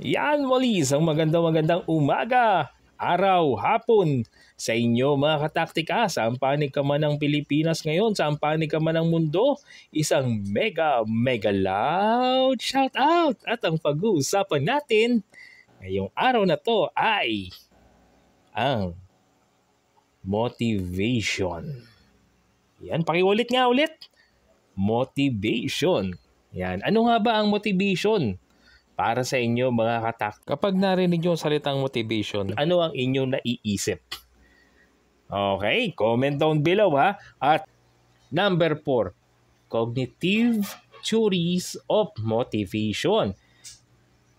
Yan muli, isang magandang umaga, araw, hapon sa inyo mga kataktika. Saan panig ka man ng Pilipinas ngayon, saan panig ka man ng mundo, isang mega loud shout out. At ang pag-uusapan natin ngayong araw na to ay ang motivation. Yan, pakiulit nga ulit. Motivation. Yan, ano nga ba ang motivation? Para sa inyo mga katak, kapag narinig nyo ang salitang motivation, ano ang inyong naiisip? Okay, comment down below ha. At number 4, cognitive theories of motivation.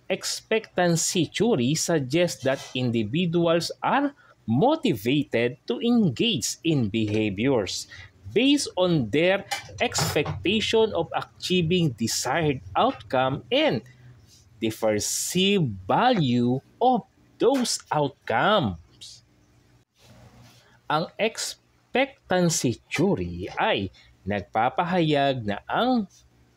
Expectancy theory suggests that individuals are motivated to engage in behaviors based on their expectation of achieving desired outcome and the perceived value of those outcomes. Ang expectancy theory ay nagpapahayag na ang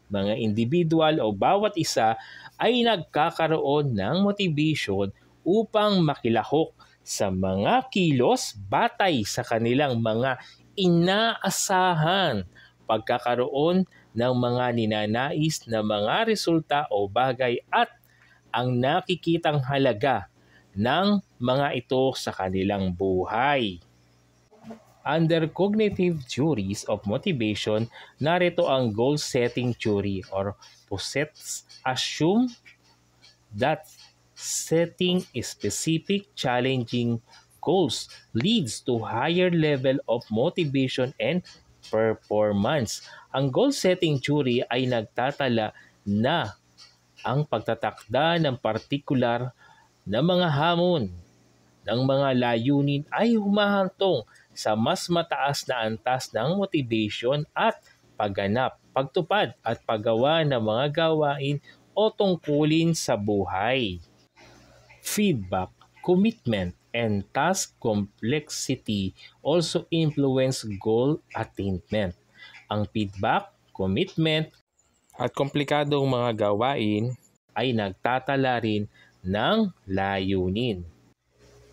mga individual o bawat isa ay nagkakaroon ng motivation upang makilahok sa mga kilos batay sa kanilang mga inaasahan, pagkakaroon ng mga ninanais na mga resulta o bagay at ang nakikitang halaga ng mga ito sa kanilang buhay. Under cognitive theories of motivation, narito ang goal-setting theory or POSETs assume that setting specific challenging goals leads to higher level of motivation and performance. Ang goal-setting theory ay nagtatala na ang pagtatakda ng partikular na mga hamon ng mga layunin ay humahantong sa mas mataas na antas ng motivation at pagganap, pagtupad at paggawa ng mga gawain o tungkulin sa buhay. Feedback, commitment, and task complexity also influence goal attainment. Ang feedback, commitment, at komplikadong mga gawain ay nagtatala rin ng layunin.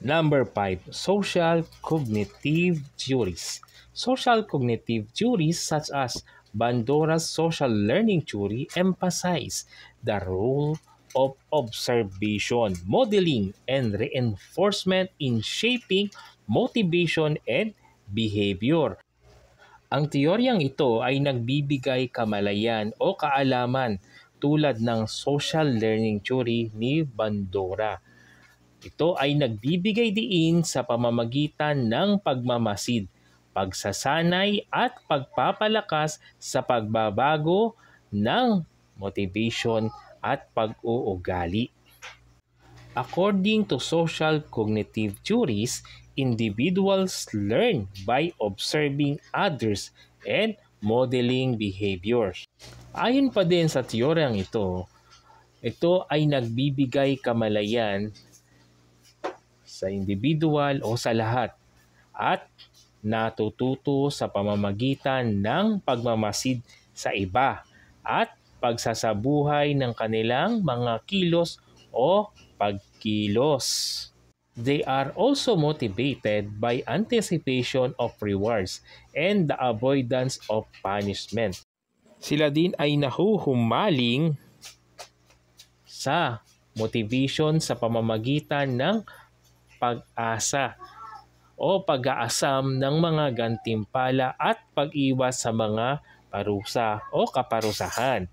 Number 5, social cognitive theories. Social cognitive theories such as Bandora's social learning theory emphasize the role of observation, modeling, and reinforcement in shaping motivation and behavior. Ang teoryang ito ay nagbibigay kamalayan o kaalaman tulad ng social learning theory ni Bandora. Ito ay nagbibigay diin sa pamamagitan ng pagmamasid, pagsasanay at pagpapalakas sa pagbabago ng motivation at pag-uugali. According to social cognitive theories, individuals learn by observing others and modeling behaviors. Ayon pa din sa teoryang ito ay nagbibigay kamalayan sa individual o sa lahat at natututo sa pamamagitan ng pagmamasid sa iba at pagsasabuhay ng kanilang mga kilos o pagkilos. They are also motivated by anticipation of rewards and the avoidance of punishment. Sila din ay nahuhumaling sa motivation sa pamamagitan ng pag-asa o pag-aasam ng mga gantimpala at pag-iwas sa mga parusa o kaparusahan.